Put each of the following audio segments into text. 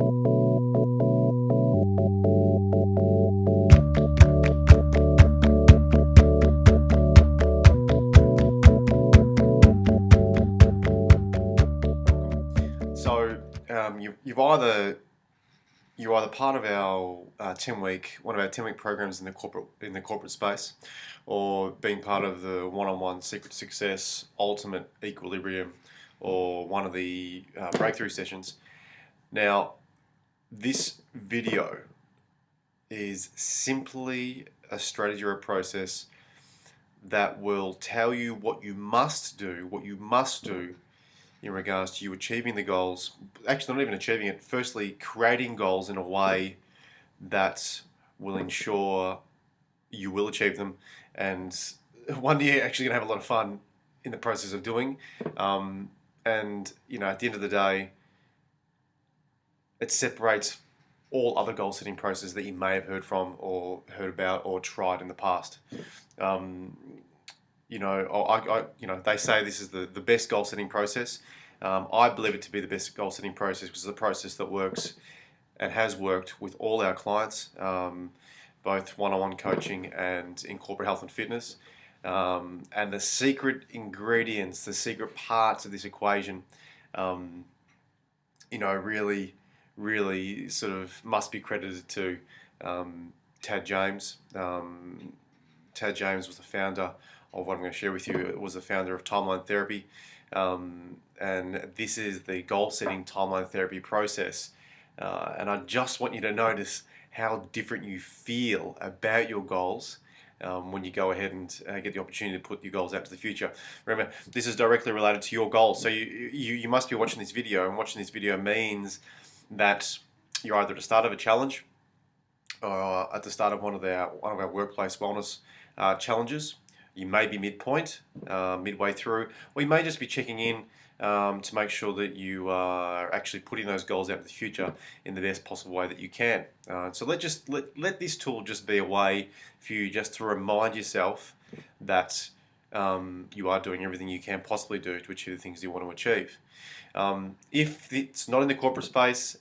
So you're either part of our 10-week one of our 10-week programs in the corporate space, or being part of the one-on-one Secret Success Ultimate Equilibrium, or one of the breakthrough sessions. Now, this video is simply a strategy or a process that will tell you what you must do in regards to you achieving the goals. Actually, not even achieving it. Firstly, creating goals in a way that will ensure you will achieve them, and one day you're actually going to have a lot of fun in the process of doing. And at the end of the day, it separates all other goal setting processes that you may have heard from or heard about or tried in the past. They say this is the best goal setting process. I believe it to be the best goal setting process because it's a process that works and has worked with all our clients, both one-on-one coaching and in corporate health and fitness. And the secret ingredients, the secret parts of this equation, really sort of must be credited to Tad James. Tad James was the founder of what I'm going to share with you. It was the founder of Timeline Therapy. And this is the goal-setting timeline therapy process. And I just want you to notice how different you feel about your goals when you go ahead and get the opportunity to put your goals out to the future. Remember, this is directly related to your goals. So you must be watching this video, and watching this video means that you're either at the start of a challenge or at the start of one of our workplace wellness challenges. You may be midpoint, midway through, or you may just be checking in to make sure that you are actually putting those goals out in the future in the best possible way that you can. So let this tool just be a way for you just to remind yourself that you are doing everything you can possibly do to achieve the things you want to achieve. If it's not in the corporate space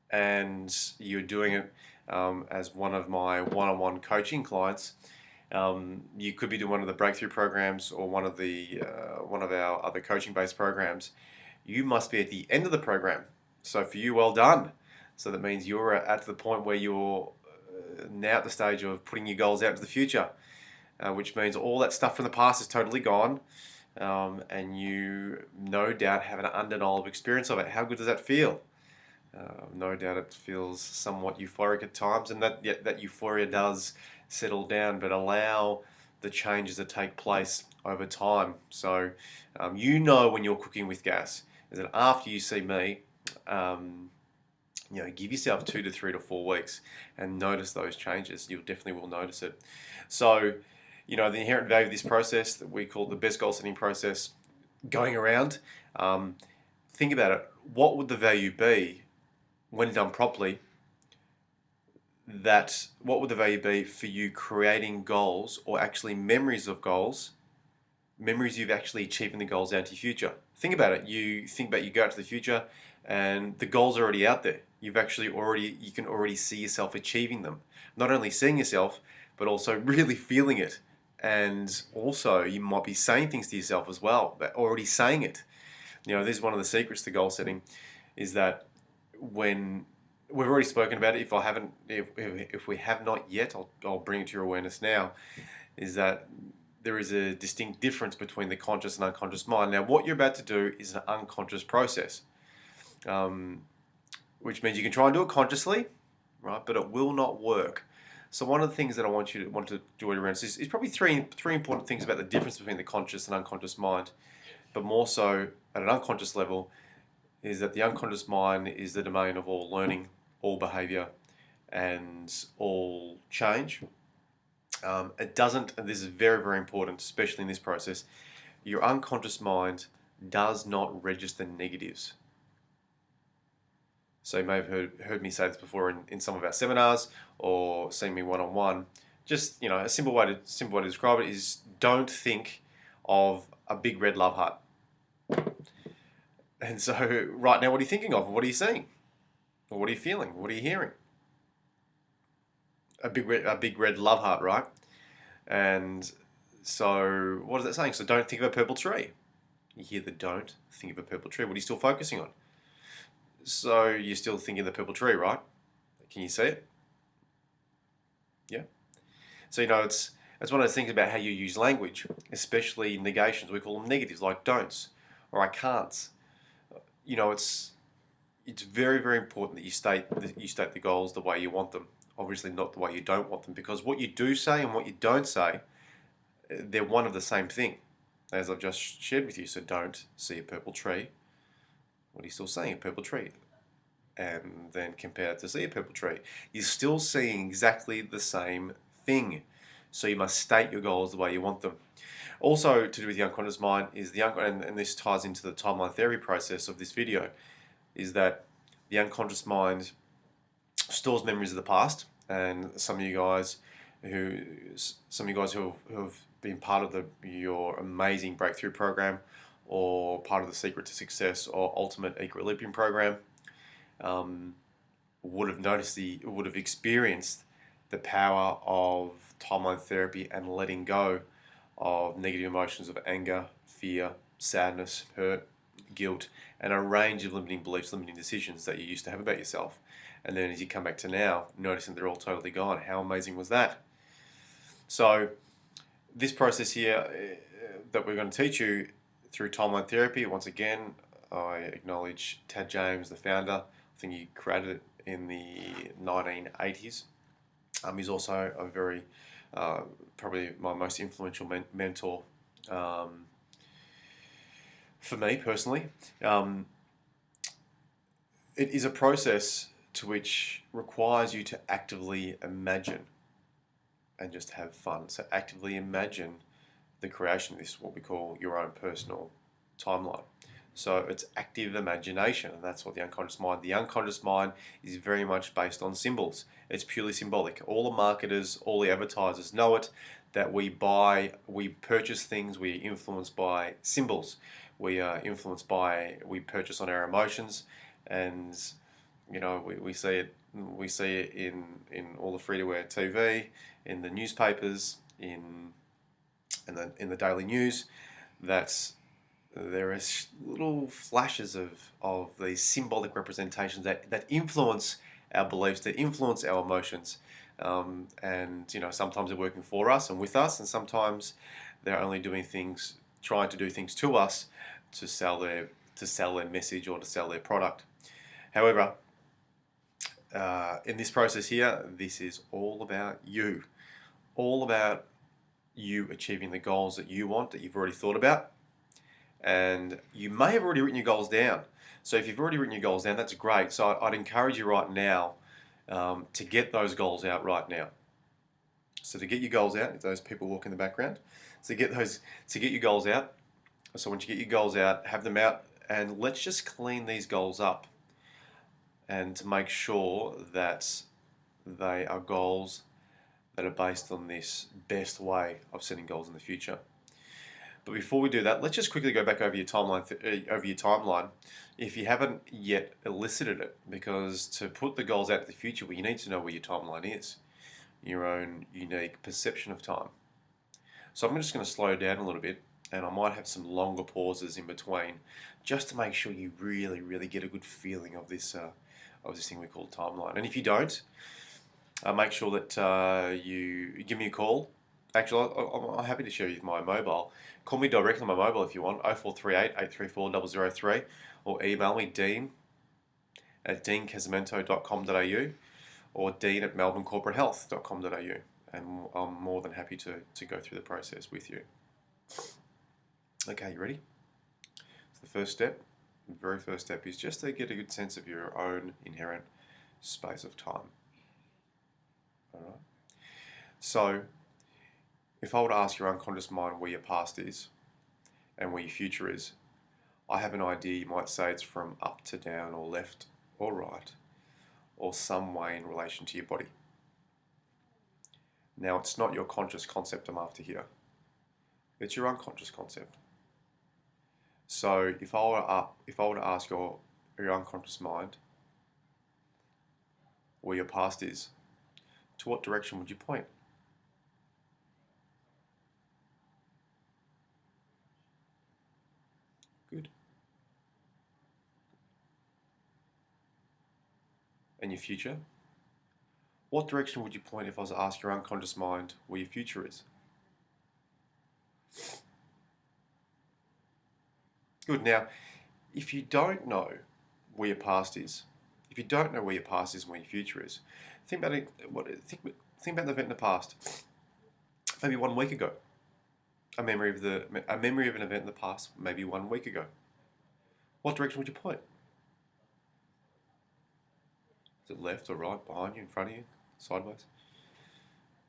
and you're doing it as one of my one-on-one coaching clients, you could be doing one of the breakthrough programs or one of our other coaching-based programs. You must be at the end of the program. So for you, well done. So that means you're at the point where you're now at the stage of putting your goals out to the future, which means all that stuff from the past is totally gone, and you no doubt have an undeniable experience of it. How good does that feel? No doubt it feels somewhat euphoric at times, and that euphoria does settle down, but allow the changes to take place over time. So when you're cooking with gas is that after you see me, give yourself 2 to 3 to 4 weeks and notice those changes. You definitely will notice it. So the inherent value of this process that we call the best goal setting process going around, think about it. What would the value be when done properly? What would the value be for you creating goals, or actually memories of goals, memories you've actually achieving the goals out to your future? Think about it. You go out to the future and the goals are already out there. You can already see yourself achieving them. Not only seeing yourself, but also really feeling it. And also you might be saying things to yourself as well, but already saying it. This is one of the secrets to goal setting, is that when we've already spoken about it. If we have not yet, I'll bring it to your awareness now. Is that there is a distinct difference between the conscious and unconscious mind. Now, what you're about to do is an unconscious process, which means you can try and do it consciously, right? But it will not work. So one of the things that I want to do around is probably three important things about the difference between the conscious and unconscious mind, but more so at an unconscious level, is that the unconscious mind is the domain of all learning, all behavior, and all change. It doesn't, and this is very, very important, especially in this process, your unconscious mind does not register negatives. So you may have heard me say this before in some of our seminars, or seen me one-on-one. Just, a simple way to describe it is, don't think of a big red love heart. And so right now, what are you thinking of? What are you seeing? Or what are you feeling? What are you hearing? A big red love heart, right? And so, what is that saying? So, don't think of a purple tree. You hear the don't think of a purple tree. What are you still focusing on? So, you're still thinking of the purple tree, right? Can you see it? Yeah. So, it's one of those things about how you use language, especially negations. We call them negatives, like don'ts or I can'ts. It's very, very important that you state the goals the way you want them. Obviously, not the way you don't want them, because what you do say and what you don't say, they're one of the same thing, as I've just shared with you. So don't see a purple tree. What are you still saying? A purple tree. And then compare it to see a purple tree. You're still seeing exactly the same thing. So you must state your goals the way you want them. Also, to do with the unconscious mind is and this ties into the timeline theory process of this video, is that the unconscious mind stores memories of the past, and some of you guys who have been part of your amazing breakthrough program, or part of the Secret to Success or Ultimate Equilibrium program, would have experienced the power of timeline therapy and letting go of negative emotions of anger, fear, sadness, hurt, guilt, and a range of limiting beliefs, limiting decisions that you used to have about yourself. And then as you come back to now, noticing they're all totally gone. How amazing was that? So this process here that we're going to teach you through timeline therapy, once again, I acknowledge Tad James, the founder. I think he created it in the 1980s. He's also a very, probably my most influential mentor for me personally. It is a process to which requires you to actively imagine and just have fun. So actively imagine the creation of this, what we call your own personal timeline. So it's active imagination, and that's what the unconscious mind is very much based on symbols. It's purely symbolic. All the marketers, all the advertisers know it, that we purchase things, we are influenced by symbols. We purchase on our emotions, and we see it in all the free-to-air TV, in the newspapers, in the daily news, that there are little flashes of these symbolic representations that influence our beliefs, that influence our emotions, and sometimes they're working for us and with us, and sometimes they're only trying to do things to us to sell their message or to sell their product. However, in this process here, this is all about you, all about you achieving the goals that you want, that you've already thought about. And you may have already written your goals down. So if you've already written your goals down, that's great. So I'd encourage you right now to get those goals out right now. So to get your goals out, if those people walk in the background, to get your goals out. So once you get your goals out, have them out, and let's just clean these goals up, and to make sure that they are goals that are based on this best way of setting goals in the future. But before we do that, let's just quickly go back over your timeline. If you haven't yet elicited it, because to put the goals out to the future, well, you need to know where your timeline is, your own unique perception of time. So I'm just going to slow down a little bit, and I might have some longer pauses in between, just to make sure you really, really get a good feeling of this thing we call timeline. And if you don't, make sure that you give me a call. Actually, I'm happy to share you my mobile. Call me directly on my mobile if you want, 0438 834 003, or email me, dean@deancasamento.com.au, or dean@melbournecorporatehealth.com.au, and I'm more than happy to go through the process with you. Okay, you ready? So the very first step is just to get a good sense of your own inherent space of time. All right. So, if I were to ask your unconscious mind where your past is and where your future is, I have an idea. You might say it's from up to down, or left or right, or some way in relation to your body. Now, it's not your conscious concept I'm after here. It's your unconscious concept. So if I were to ask your unconscious mind, where your past is, to what direction would you point? Good. And your future? What direction would you point if I was to ask your unconscious mind where your future is? Good. Now, if you don't know where your past is, if you don't know where your past is and where your future is, think about it. Think about the event in the past. Maybe 1 week ago. A memory of an event in the past, maybe 1 week ago. What direction would you point? Is it left or right, behind you, in front of you, sideways?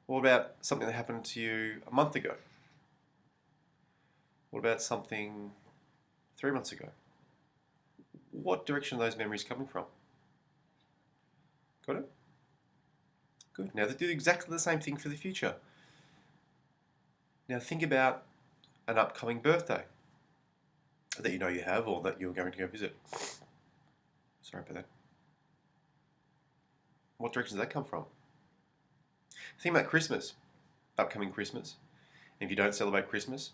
What about something that happened to you a month ago? What about something 3 months ago? What direction are those memories coming from? Got it? Good. Now, they do exactly the same thing for the future. Now, think about an upcoming birthday that you know you have or that you're going to go visit. Sorry about that. What direction does that come from? Think about Christmas, upcoming Christmas. If you don't celebrate Christmas,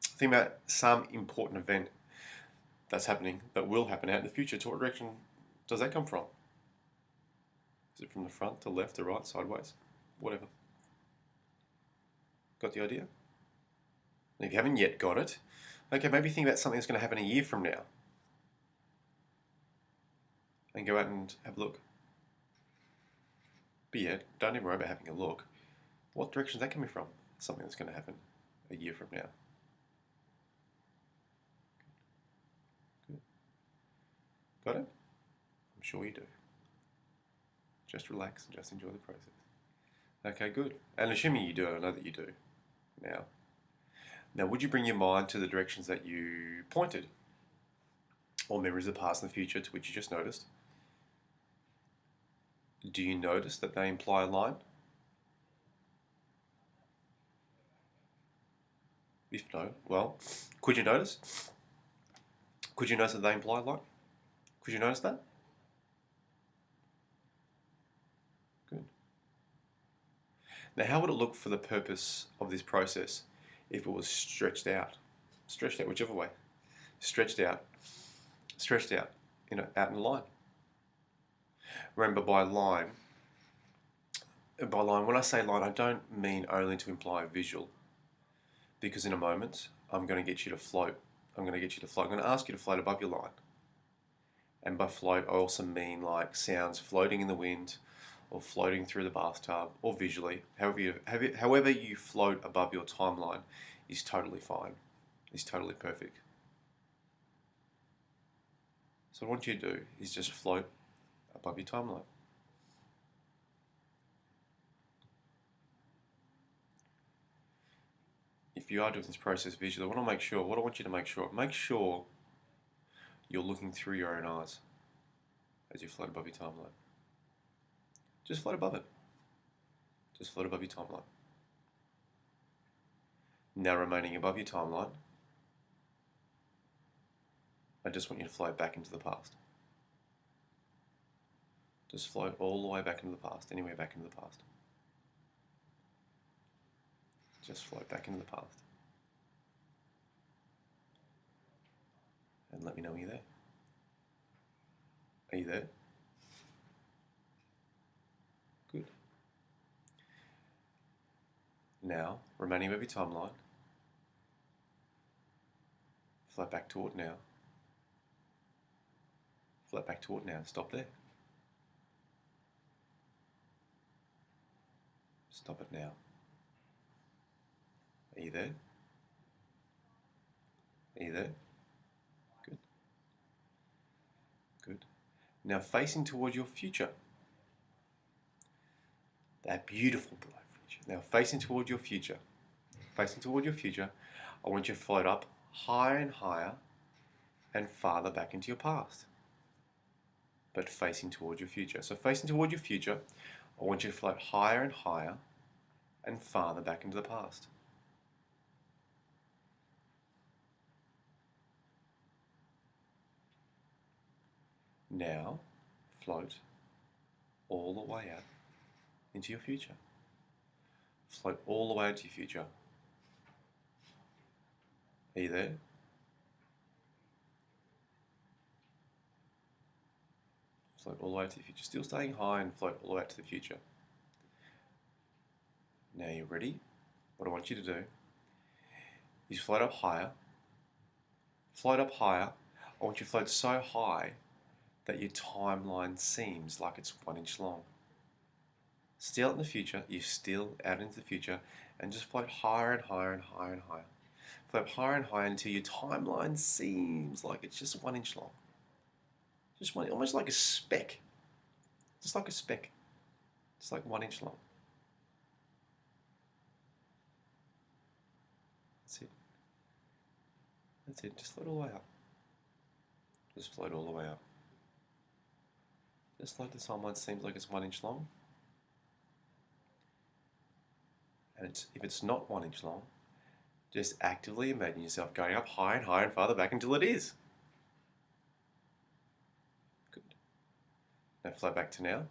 think about some important event that's happening, that will happen out in the future. To what direction does that come from? Is it from the front to left to right, sideways? Whatever. Got the idea? And if you haven't yet got it, okay, maybe think about something that's going to happen a year from now. And go out and have a look. But yeah, don't even worry about having a look. What direction is that coming from? Something that's going to happen a year from now. Good. Got it? I'm sure you do. Just relax and just enjoy the process. Okay, good. And assuming you do, I know that you do now. Now, would you bring your mind to the directions that you pointed? Or memories of the past and the future to which you just noticed? Do you notice that they imply a line? If no, well, could you notice? Could you notice that they imply a line? Could you notice that? Good. Now, how would it look for the purpose of this process if it was stretched out? Stretched out, whichever way. Stretched out, out in a line. Remember, by line, when I say line, I don't mean only to imply a visual, because in a moment, I'm going to get you to float. I'm going to ask you to float above your line. And by float, I also mean like sounds floating in the wind, or floating through the bathtub, or visually. However you float above your timeline is totally fine. Is totally perfect. So what I want you to do is just float above your timeline. If you are doing this process visually, what I want you to make sure you're looking through your own eyes as you float above your timeline. Just float above it. Just float above your timeline. Now, remaining above your timeline, I just want you to float back into the past. Just float all the way back into the past, anywhere back into the past. Just float back into the past. And let me know when you're there. Are you there? Good. Now, remaining above your timeline, float back toward now. Float back toward now. Stop there. Stop it now. Are you there? Are you there? Good. Good. Now facing toward your future. That beautiful bright future. Now facing toward your future. Facing toward your future, I want you to float up higher and higher and farther back into your past. But facing toward your future. So facing toward your future, I want you to float higher and higher and farther back into the past. Now, float all the way out into your future. Float all the way into your future. Are you there? Float all the way to the future. Still staying high and float all the way out to the future. Now you're ready. What I want you to do is float up higher. Float up higher. I want you to float so high that your timeline seems like it's 1 inch long. Still in the future, you're still out into the future, and just float higher and higher and higher and higher. Float higher and higher until your timeline seems like it's just 1 inch long. Just one, almost like a speck. Just like a speck. Just like 1 inch long. That's it. That's it. Just float all the way up. Just float all the way up. Just like the timeline seems like it's 1 inch long. And if it's not 1 inch long, just actively imagine yourself going up higher and higher and farther back until it is. Good. Now float back to now.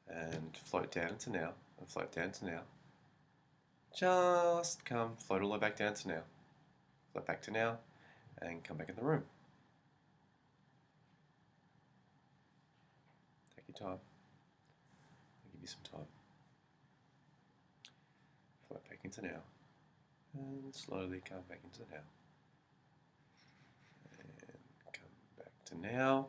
And float down into now. And float down to now. Just come, float all the way back down to now. Float back to now. And come back in the room. Take your time. I'll give you some time. Float back into now. And slowly come back into now. And come back to now.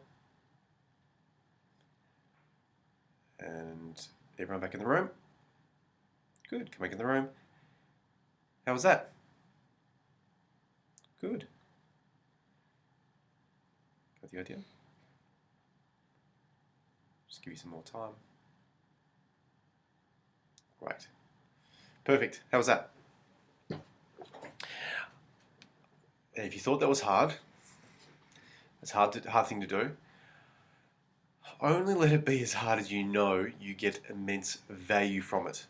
And everyone back in the room? Good, come back in the room. How was that? Good. Got the idea? Just give you some more time. Great. Perfect. How was that? And if you thought that was hard, it's hard thing to do. Only let it be as hard as you know you get immense value from it.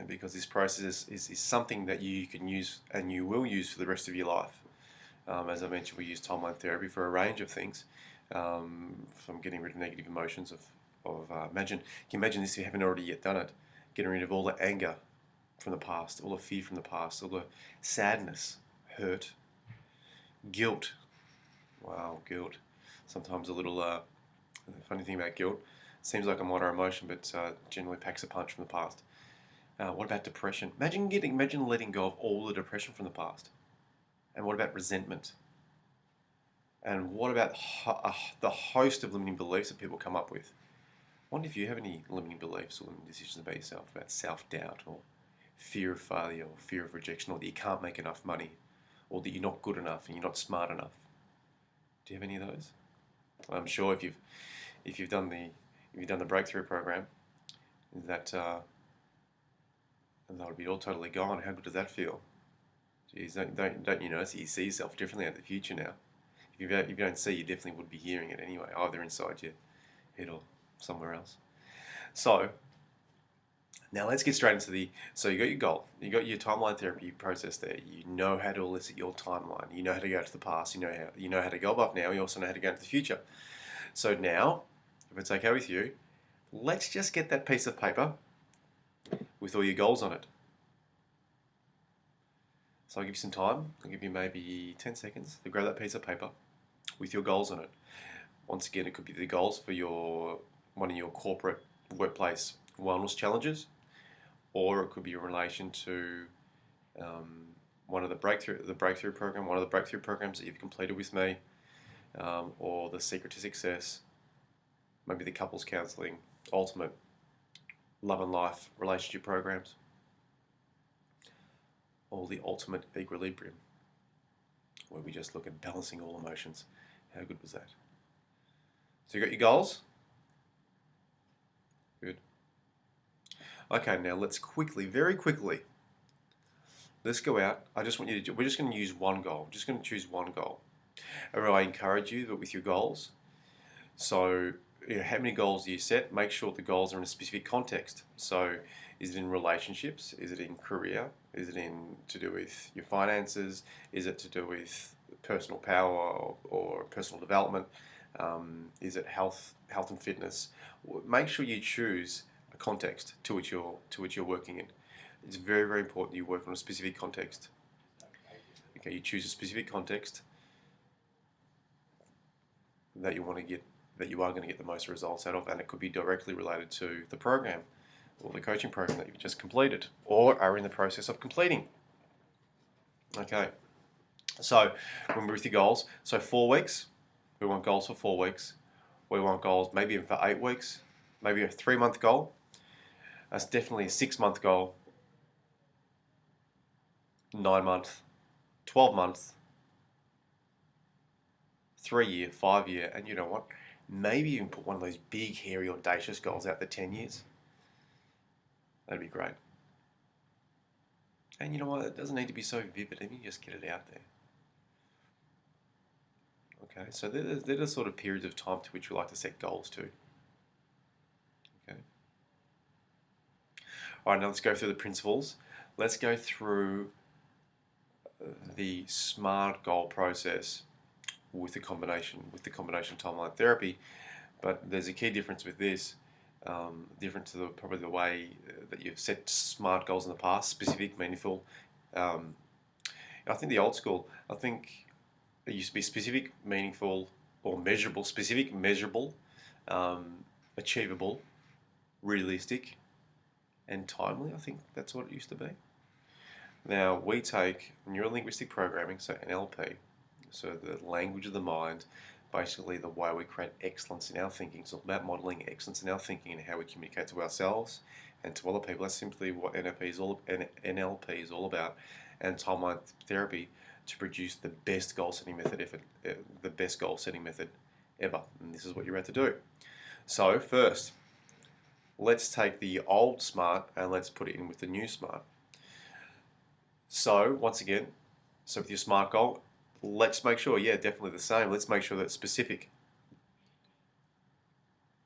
Because this process is something that you can use and you will use for the rest of your life. As I mentioned, we use timeline therapy for a range of things, from getting rid of negative emotions can you imagine this if you haven't already yet done it? Getting rid of all the anger from the past, all the fear from the past, all the sadness, hurt, guilt. Wow, guilt. Sometimes a little, the funny thing about guilt, seems like a minor emotion, but generally packs a punch from the past. What about depression? Imagine letting go of all the depression from the past. And what about resentment? And what about the host of limiting beliefs that people come up with? I wonder if you have any limiting beliefs or limiting decisions about yourself, about self-doubt or fear of failure or fear of rejection, or that you can't make enough money, or that you're not good enough and you're not smart enough. Do you have any of those? I'm sure if you've done the breakthrough program, that would be all totally gone. How good does that feel? Geez, don't you notice that you see yourself differently in the future now? If you don't see, you definitely would be hearing it anyway, either inside your head or somewhere else. So now let's get straight into so you got your goal, you got your timeline therapy process there. You know how to elicit your timeline. You know how to go to the past. You know how to go above now. You also know how to go into the future. So now, if it's okay with you, let's just get that piece of paper with all your goals on it. So I'll give you some time. I'll give you maybe 10 seconds to grab that piece of paper with your goals on it. Once again, it could be the goals for one of your corporate workplace wellness challenges, or it could be in relation to one of the breakthrough program, one of the breakthrough programs that you've completed with me, or the Secret to Success, maybe the couples counselling, ultimate love and life relationship programs, or the ultimate equilibrium, where we just look at balancing all emotions. How good was that? So you got your goals? Good. Okay, now let's very quickly, let's go out. I just want you to we're just going to use one goal. I'm just going to choose one goal. I encourage you that with your goals, so how many goals do you set? Make sure the goals are in a specific context. So is it in relationships? Is it in career? Is it to do with your finances? Is it to do with personal power or personal development? Is it health and fitness? Make sure you choose a context to which you're working in. It's very, very important you work on a specific context. Okay, you choose a specific context that you want to get, that you are going to get the most results out of, and it could be directly related to the program or the coaching program that you've just completed or are in the process of completing. Okay, so remember with your goals, so 4 weeks, we want goals for 4 weeks. We want goals maybe for 8 weeks, maybe a 3-month goal. That's definitely a 6-month goal, 9-month, 12-month, 3-year, 5-year, and you know what? Maybe even put one of those big, hairy, audacious goals out for 10 years. That'd be great. And you know what? It doesn't need to be so vivid. Let me just get it out there. Okay, so they're the sort of periods of time to which we like to set goals to. Okay. All right, now let's go through the principles. Let's go through the SMART goal process with the combination timeline therapy. But there's a key difference with this, different to probably the way that you've set SMART goals in the past, specific, meaningful. I think the old school, I think it used to be specific, meaningful, or measurable. Specific, measurable, achievable, realistic, and timely. I think that's what it used to be. Now we take neuro-linguistic programming, so NLP, so the language of the mind, basically the way we create excellence in our thinking. It's all about modeling excellence in our thinking and how we communicate to ourselves and to other people. That's simply what NLP is all about, and timeline therapy to produce the best goal setting method ever. And this is what you're about to do. So first, let's take the old SMART and let's put it in with the new SMART. So once again, so with your SMART goal, let's make sure, yeah, definitely the same. Let's make sure that it's specific.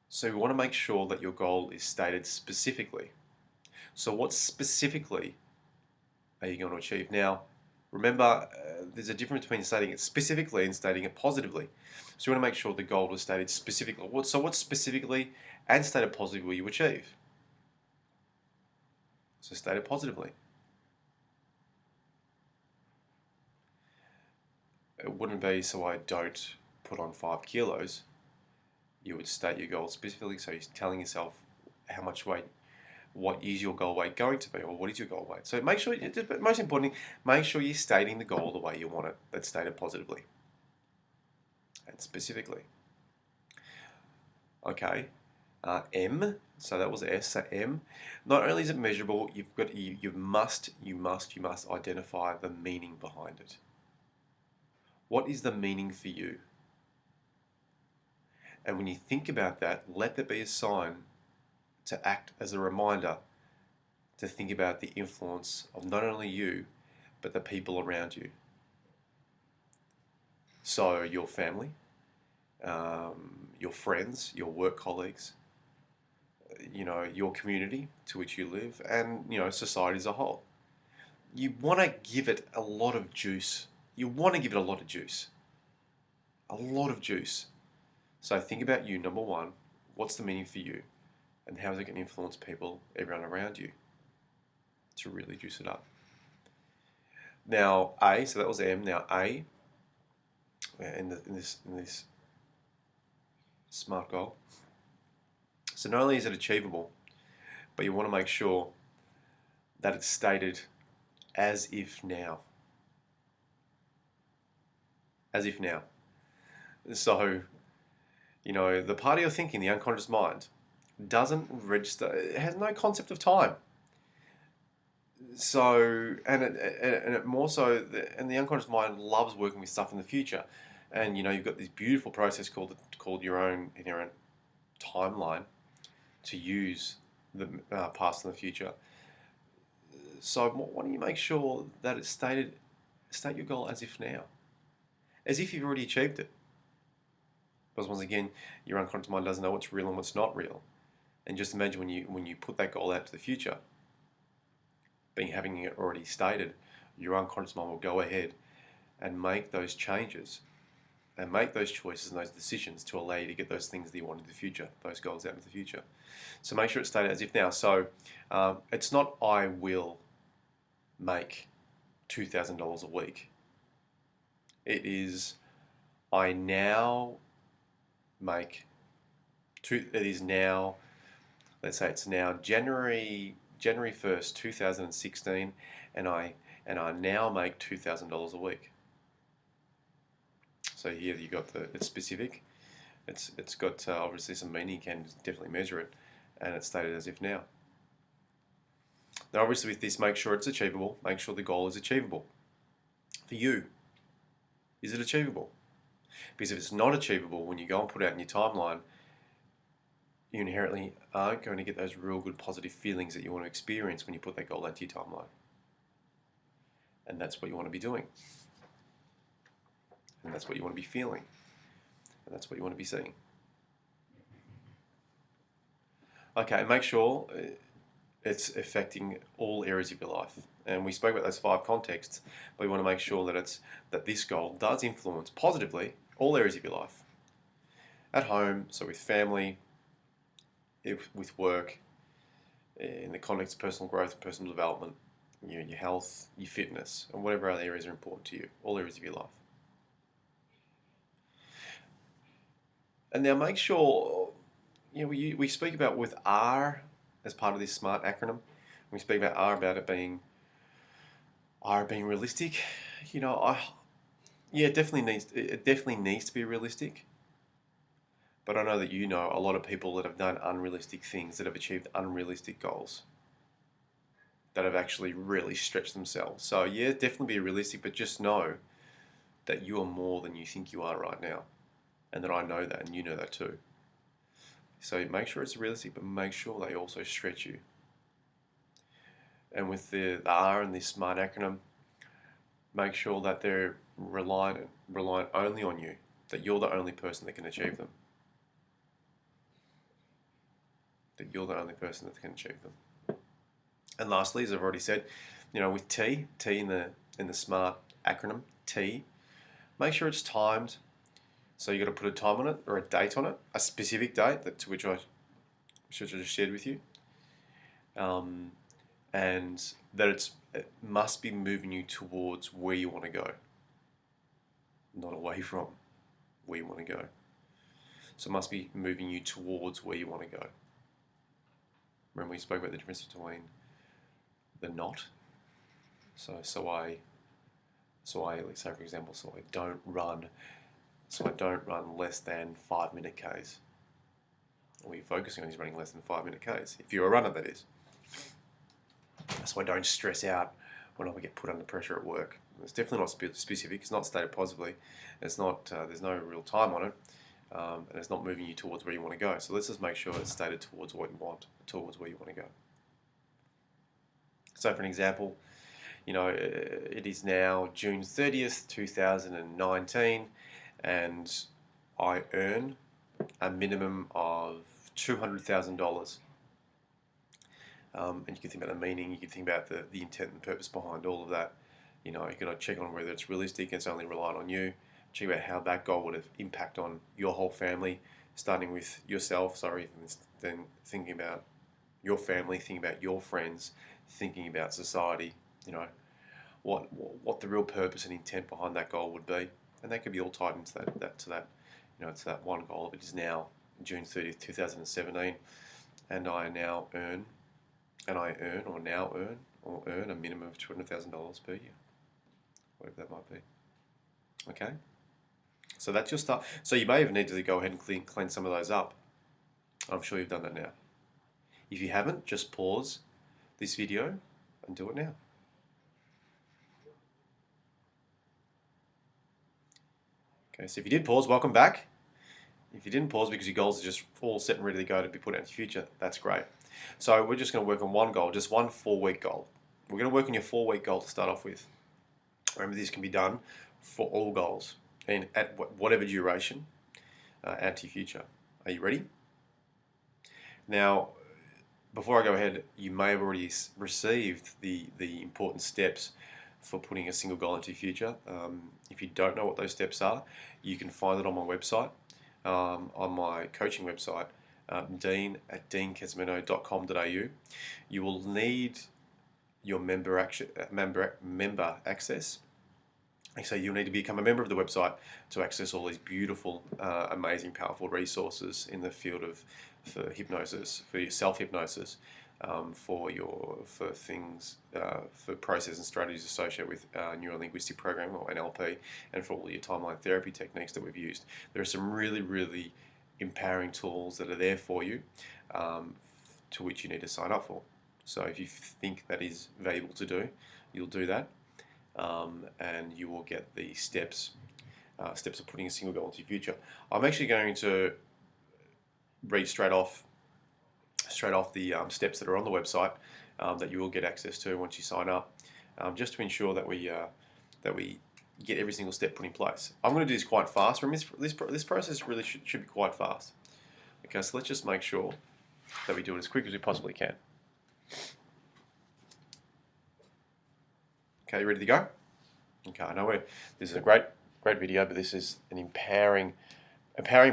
So we want to make sure that your goal is stated specifically. So what specifically are you going to achieve? Now, remember, there's a difference between stating it specifically and stating it positively. So you want to make sure the goal was stated specifically. So what specifically and stated positively will you achieve? So stated positively. It wouldn't be so I don't put on 5 kilos. You would state your goal specifically, so you're telling yourself how much weight, what is your goal weight going to be, or what is your goal weight. So make sure, most importantly, make sure you're stating the goal the way you want it, that's stated positively and specifically. Okay, M, so that was S, so M. Not only is it measurable, you must identify the meaning behind it. What is the meaning for you? And when you think about that, let that be a sign to act as a reminder to think about the influence of not only you, but the people around you. So your family, your friends, your work colleagues, your community to which you live, and society as a whole. You want to give it a lot of juice. You want to give it a lot of juice. A lot of juice. So think about you, number one, what's the meaning for you? And how is it going to influence people, everyone around you, to really juice it up? Now, A, so that was M. Now, A, in this SMART goal. So not only is it achievable, but you want to make sure that it's stated as if now. As if now. So, the part of your thinking, the unconscious mind, doesn't register, it has no concept of time. So, and it more so, and the unconscious mind loves working with stuff in the future. And you've got this beautiful process called your own inherent timeline to use the past and the future. So why don't you make sure that it's state your goal as if now, as if you've already achieved it. Because once again, your unconscious mind doesn't know what's real and what's not real. And just imagine when you put that goal out to the future, having it already stated, your unconscious mind will go ahead and make those changes and make those choices and those decisions to allow you to get those things that you want in the future, those goals out into the future. So make sure it's stated as if now. So it's not I will make $2,000 a week. It is I now make it is now, let's say it's now January 1st, 2016, and I now make $2,000 a week. So here you got it's specific. It's got obviously some meaning. You can definitely measure it, and it's stated as if now. Now, obviously, with this, make sure it's achievable. Make sure the goal is achievable for you. Is it achievable? Because if it's not achievable, when you go and put it out in your timeline, you inherently aren't going to get those real good positive feelings that you want to experience when you put that goal into your timeline. And that's what you want to be doing. And that's what you want to be feeling. And that's what you want to be seeing. Okay, and make sure it's affecting all areas of your life. And we spoke about those 5 contexts, but we want to make sure that this goal does influence positively all areas of your life. At home, so with family, with work, in the context of personal growth, personal development, your health, your fitness, and whatever other areas are important to you, all areas of your life. And now make sure, we speak about with R as part of this SMART acronym. We speak about R about being realistic. It definitely needs to be realistic. But I know that a lot of people that have done unrealistic things, that have achieved unrealistic goals, that have actually really stretched themselves. So yeah, definitely be realistic, but just know that you are more than you think you are right now. And that I know that, and you know that too. So make sure it's realistic, but make sure they also stretch you. And with the R and this SMART acronym, make sure that they're reliant only on you, that you're the only person that can achieve them. That you're the only person that can achieve them. And lastly, as I've already said, with T in the SMART acronym, T, make sure it's timed. So you got to put a time on it or a date on it, a specific date to which I just shared with you, and that it must be moving you towards where you want to go, not away from where you want to go. So it must be moving you towards where you want to go. Remember we spoke about the difference between the not. So I let's say for example, I don't run less than 5-minute Ks. All you're focusing on is running less than 5-minute Ks. If you're a runner, that is. So I don't stress out when I get put under pressure at work. It's definitely not specific. It's not stated positively. It's not. There's no real time on it, and it's not moving you towards where you want to go. So let's just make sure it's stated towards what you want, towards where you want to go. So for an example, it is now June 30th, 2019. And I earn a minimum of $200,000. And you can think about the meaning, you can think about the intent and purpose behind all of that. You got to check on whether it's realistic, it's only reliant on you. Check about how that goal would have impact on your whole family, starting with yourself, then thinking about your family, thinking about your friends, thinking about society, what the real purpose and intent behind that goal would be. And that could be all tied into to that one goal. It is now June 30th, 2017, and I now earn a minimum of $200,000 per year, whatever that might be. Okay, so that's your start. So you may have needed to go ahead and clean some of those up. I'm sure you've done that now. If you haven't, just pause this video and do it now. Okay, so if you did pause, welcome back. If you didn't pause because your goals are just all set and ready to go to be put out in the future, that's great. So we're just going to work on one goal, just one 4-week goal. We're going to work on your 4-week goal to start off with. Remember, this can be done for all goals and at whatever duration out to your future. Are you ready? Now, before I go ahead, you may have already received the important steps for putting a single goal into your future. If you don't know what those steps are, you can find it on my website, on my coaching website, dean@deankesmino.com.au. You will need your member access. So you'll need to become a member of the website to access all these beautiful, amazing, powerful resources in the field of for hypnosis, for your self-hypnosis, for process and strategies associated with neuro-linguistic programming or NLP, and for all your timeline therapy techniques that we've used. There are some really, really empowering tools that are there for you, to which you need to sign up for. So if you think that is valuable to do, you'll do that, and you will get the steps of putting a single goal into your future. I'm actually going to read straight off the steps that are on the website, that you will get access to once you sign up, just to ensure that we get every single step put in place. I'm going to do this quite fast. Remember, this process really should be quite fast. Okay, so let's just make sure that we do it as quick as we possibly can. Okay, you ready to go? Okay, I know this is a great video, but this is an empowering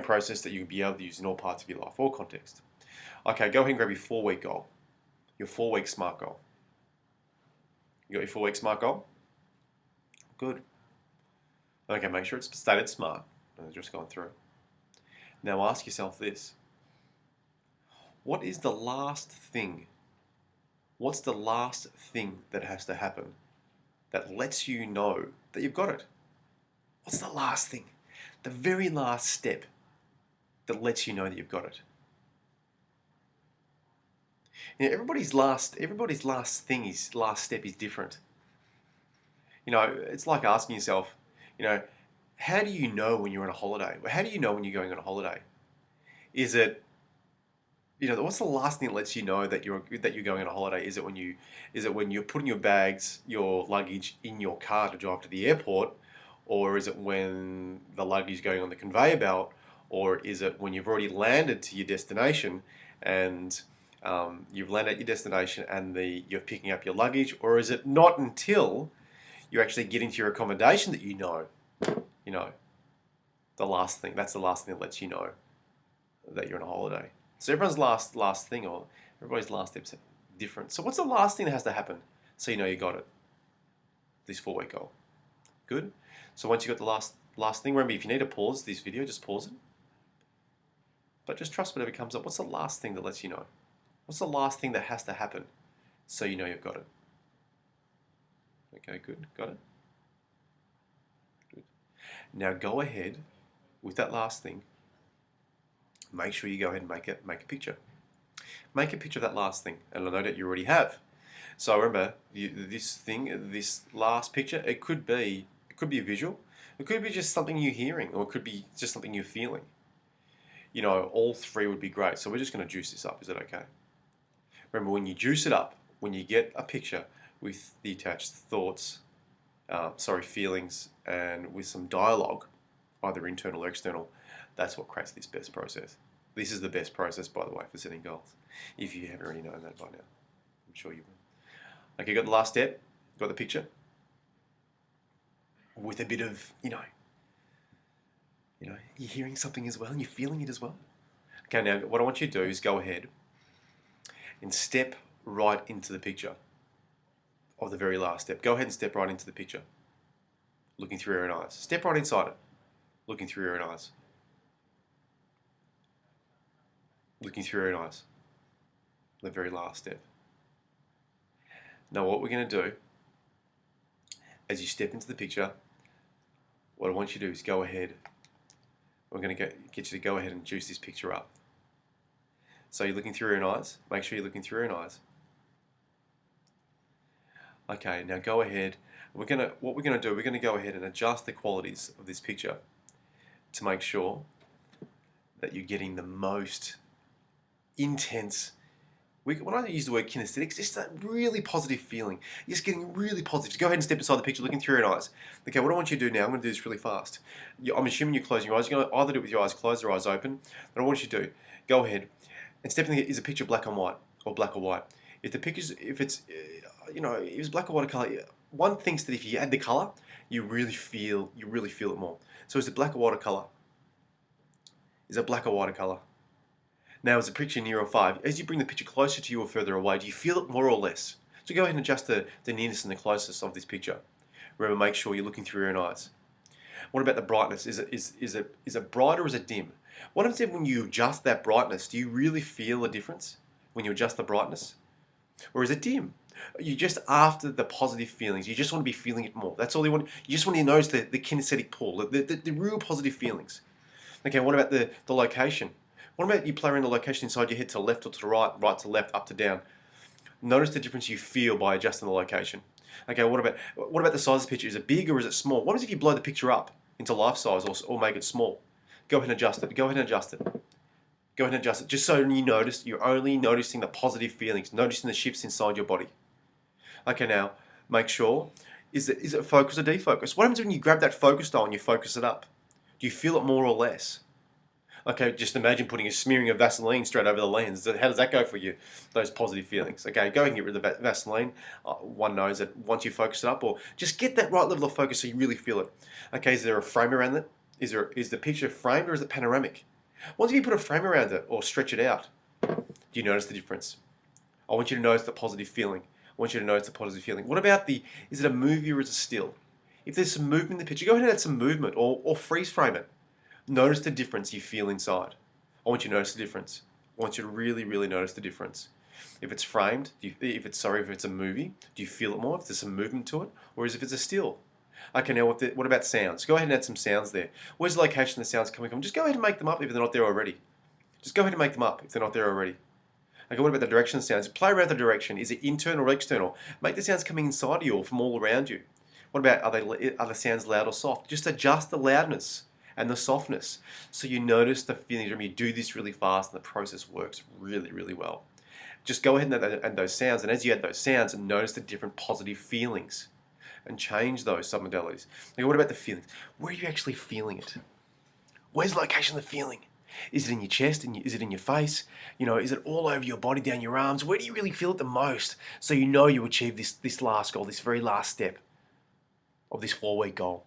process that you'll be able to use in all parts of your life, all context. Okay, go ahead and grab your 4-week goal, your 4-week SMART goal. You got your 4-week SMART goal? Good. Okay, make sure it's stated SMART. I've just gone through. Now ask yourself this. What is the last thing? What's the last thing that has to happen that lets you know that you've got it? What's the last thing? The very last step that lets you know that you've got it. You know, everybody's last step is different. You know, it's like asking yourself, you know, how do you know when you're on a holiday? How do you know when you're going on a holiday? Is it, you know, what's the last thing that lets you know that you're going on a holiday? Is it when you're putting your bags, your luggage in your car to drive to the airport, or is it when the luggage is going on the conveyor belt, or is it when you've already landed to your destination and you've landed at your destination and you're picking up your luggage, or is it not until you actually get into your accommodation that you know, the last thing? That's the last thing that lets you know that you're on a holiday. So everyone's last thing, or everybody's last step's different. So what's the last thing that has to happen so you know you got it? This 4-week goal. Good. So once you got the last thing, remember, if you need to pause this video, just pause it. But just trust whatever comes up. What's the last thing that lets you know? What's the last thing that has to happen so you know you've got it? Okay, good. Got it? Good. Now go ahead with that last thing. Make sure you go ahead and make a picture. Make a picture of that last thing, and I know that you already have. So remember, this last picture, it could be a visual, it could be just something you're hearing, or it could be just something you're feeling. You know, all three would be great. So we're just going to juice this up. Is that okay? Remember, when you juice it up, when you get a picture with the attached thoughts, feelings, and with some dialogue, either internal or external, that's what creates this best process. This is the best process, by the way, for setting goals. If you haven't already known that by now, I'm sure you will. Okay, got the last step, got the picture, with a bit of, you're hearing something as well, and you're feeling it as well. Okay, now what I want you to do is go ahead and step right into the picture of the very last step. Go ahead and step right into the picture, looking through your own eyes. Step right inside it, looking through your own eyes. Looking through your own eyes. The very last step. Now what we're going to do, as you step into the picture, what I want you to do is go ahead. We're going to get you to go ahead and juice this picture up. So you're looking through your own eyes. Make sure you're looking through your own eyes. Okay, now go ahead. What we're going to do, we're going to go ahead and adjust the qualities of this picture to make sure that you're getting the most intense. When I use the word kinesthetics, it's just that really positive feeling. You're just getting really positive. So go ahead and step inside the picture, looking through your own eyes. Okay, what I want you to do now, I'm going to do this really fast. I'm assuming you're closing your eyes. You're going to either do it with your eyes closed or eyes open. But I want you to do, go ahead and step in. Is a picture black and white or black or white? If the picture's, if it's black or white color, one thinks that if you add the color, you really feel it more. So is it black or white color? Is it black or white color? Now, as a picture near or far, as you bring the picture closer to you or further away, do you feel it more or less? So go ahead and adjust the nearness and the closeness of this picture. Remember, make sure you're looking through your own eyes. What about the brightness? Is it bright or is it dim? What happens if when you adjust that brightness, do you really feel a difference when you adjust the brightness? Or is it dim? You just after the positive feelings, you just want to be feeling it more. That's all you want. You just want to notice the kinesthetic pull, the real positive feelings. Okay, what about the location? What about you play around the location inside your head to the left or to the right, right to left, up to down? Notice the difference you feel by adjusting the location. Okay, what about the size of the picture? Is it big or is it small? What if you blow the picture up into life size or make it small? Go ahead and adjust it. Go ahead and adjust it. Go ahead and adjust it. Just so you notice, you're only noticing the positive feelings, noticing the shifts inside your body. Okay, now make sure, is it focus or defocus? What happens when you grab that focus dial and you focus it up? Do you feel it more or less? Okay, just imagine putting a smearing of Vaseline straight over the lens. How does that go for you? Those positive feelings. Okay, go ahead and get rid of the Vaseline. One knows that once you focus it up, or just get that right level of focus so you really feel it. Okay, is there a frame around it? Is the picture framed or is it panoramic? Once you put a frame around it or stretch it out, do you notice the difference? I want you to notice the positive feeling. I want you to notice the positive feeling. What about is it a movie or is it still? If there's some movement in the picture, go ahead and add some movement or freeze frame it. Notice the difference you feel inside. I want you to notice the difference. I want you to really, really notice the difference. If it's framed, if it's a movie, do you feel it more? If there's some movement to it, or is if it's a still? Okay, now what about sounds? Go ahead and add some sounds there. Where's the location the sounds coming from? Just go ahead and make them up if they're not there already. Just go ahead and make them up if they're not there already. Okay, what about the direction of the sounds? Play around the direction. Is it internal or external? Make the sounds coming inside of you or from all around you. What about are the sounds loud or soft? Just adjust the loudness and the softness so you notice the feelings. Remember, you do this really fast and the process works really, really well. Just go ahead and add those sounds, and as you add those sounds, notice the different positive feelings and change those submodalities. Okay, what about the feelings? Where are you actually feeling it? Where's the location of the feeling? Is it in your chest? Is it in your face? Is it all over your body, down your arms? Where do you really feel it the most? So you know you achieved this last goal, this very last step of this 4-week goal.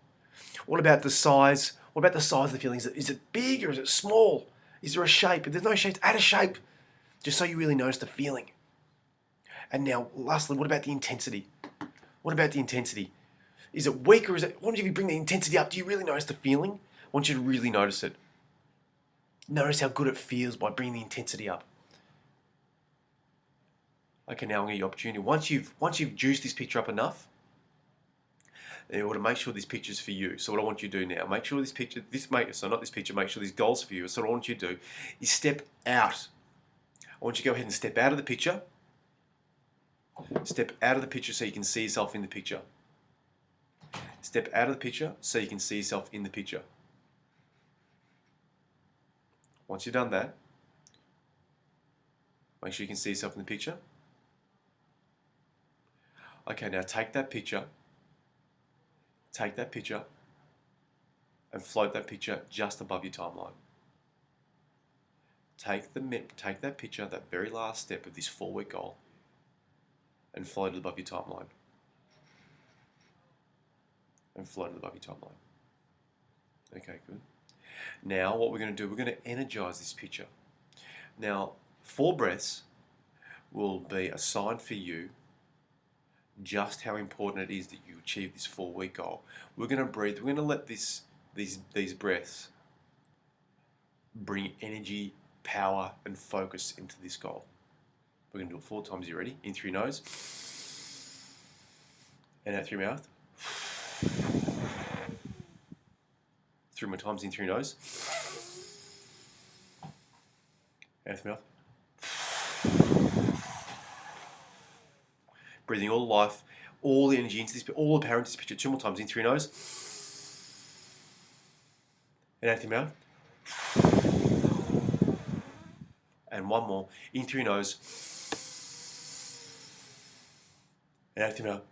What about the size? What about the size of the feelings? Is it big or is it small? Is there a shape? If there's no shape, add a shape, just so you really notice the feeling. And now, lastly, what about the intensity? What about the intensity? Is it weak or is it? What if you bring the intensity up? Do you really notice the feeling? I want you to really notice it. Notice how good it feels by bringing the intensity up. Okay, now I'm going to give you opportunity. Once you've juiced this picture up enough, you want to make sure this picture's for you. So what I want you to do now, make sure make sure these goals for you. So what I want you to do is step out. I want you to go ahead and step out of the picture. Step out of the picture so you can see yourself in the picture. Step out of the picture so you can see yourself in the picture. Once you've done that, make sure you can see yourself in the picture. Okay, now take that picture and float that picture just above your timeline. Take that picture, that very last step of this 4-week goal, and float it above your timeline. And float it above your timeline. Okay, good. Now what we're going to do, we're going to energize this picture. Now, 4 breaths will be a sign for you just how important it is that you achieve this 4-week goal. We're going to breathe. We're going to let these breaths bring energy, power, and focus into this goal. We're going to do it 4 times. You ready? In through your nose, and out through your mouth. 3 more times. In through your nose, out through your mouth. Breathing all the life, all the energy into this, all the power into this picture. 2 more times. In through your nose, and out through your mouth. And 1 more. In through your nose, and out through your mouth.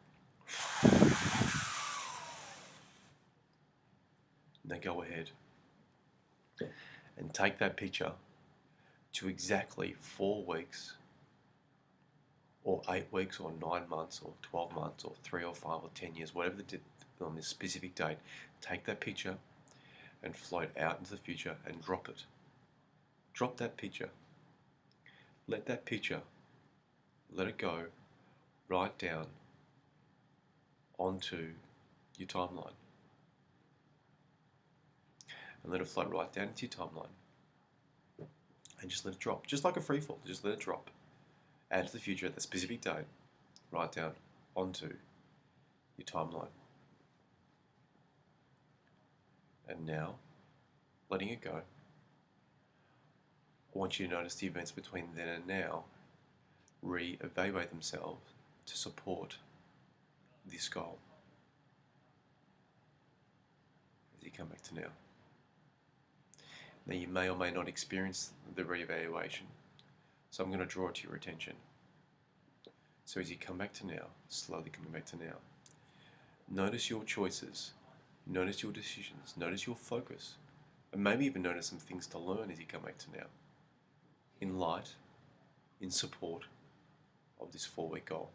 Now go ahead and take that picture to exactly 4 weeks or 8 weeks, or 9 months, or 12 months, or 3 or 5 or 10 years, whatever on this specific date, take that picture and float out into the future and drop it. Drop that picture. Let that picture, let it go right down onto your timeline. And let it float right down into your timeline. And just let it drop. Just like a free fall, just let it drop. Add to the future at the specific date, right down onto your timeline. And now, letting it go, I want you to notice the events between then and now re-evaluate themselves to support this goal. As you come back to now. Now you may or may not experience the re-evaluation, so I'm going to draw it to your attention. So as you come back to now, slowly coming back to now, notice your choices, notice your decisions, notice your focus, and maybe even notice some things to learn as you come back to now, in light, in support of this 4-week goal.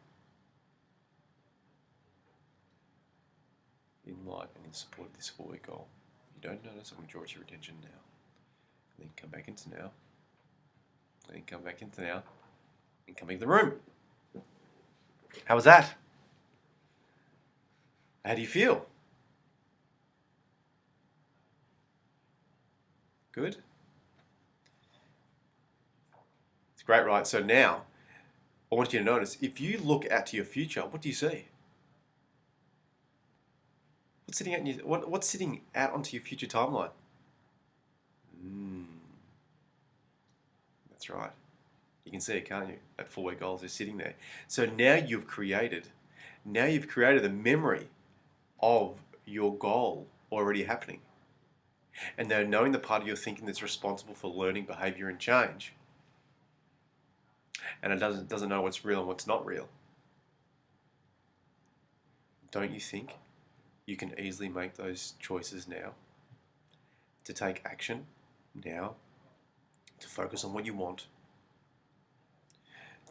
In light and in support of this 4-week goal. If you don't notice, I'm going to draw it to your attention now. And then come back into now. And then come back into now. And come back to the room. How was that? How do you feel? Good? It's great, right? So now, I want you to notice, if you look out to your future, what do you see? What's sitting out onto your future timeline? That's right. You can see it, can't you? That 4-week goal is just sitting there. So now you've created a memory of your goal already happening. And now knowing the part of your thinking that's responsible for learning behavior and change, and it doesn't know what's real and what's not real. Don't you think you can easily make those choices now, to take action now, to focus on what you want,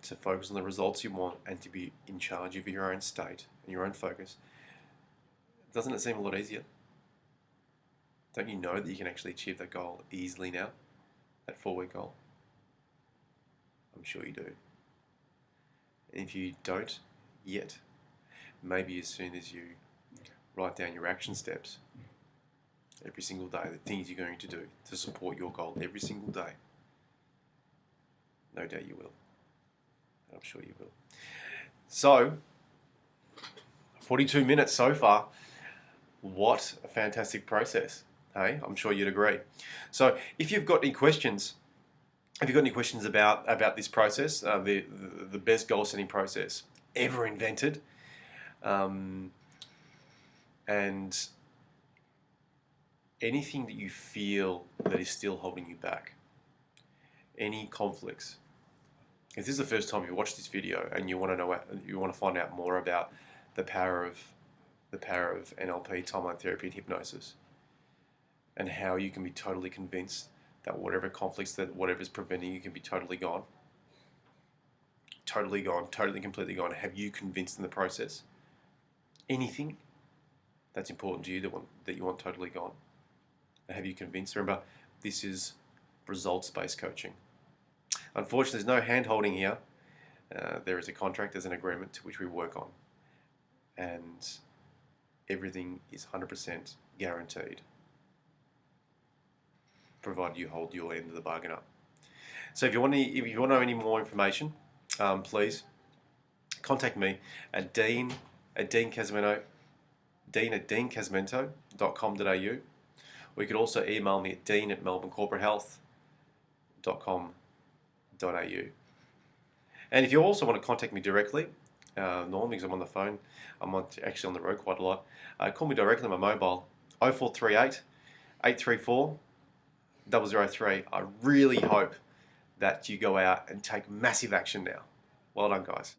to focus on the results you want, and to be in charge of your own state and your own focus? Doesn't it seem a lot easier? Don't you know that you can actually achieve that goal easily now, that 4-week goal? I'm sure you do. And if you don't yet, maybe as soon as you write down your action steps every single day, the things you're going to do to support your goal every single day, no doubt you will. I'm sure you will. So, 42 minutes so far. What a fantastic process. Hey, I'm sure you'd agree. So, if you've got any questions, about this process, the best goal setting process ever invented, and anything that you feel that is still holding you back, any conflicts. If this is the first time you watch this video and you want to find out more about the power of NLP, timeline therapy, and hypnosis, and how you can be totally convinced that whatever conflicts, that whatever's preventing you can be totally gone, totally completely gone. Have you convinced in the process? Anything that's important to you that you want totally gone? Have you convinced? Remember, this is results-based coaching. Unfortunately, there's no hand-holding here. There is a contract, there's an agreement to which we work on. And everything is 100% guaranteed, provided you hold your end of the bargain up. So if you want to know any more information, please contact me at dean@deancasmento.com.au, or you could also email me at dean@melbournecorporatehealth.com.au. And if you also want to contact me directly, normally because I'm on the phone, I'm actually on the road quite a lot, call me directly on my mobile, 0438 834 003. I really hope that you go out and take massive action now. Well done, guys.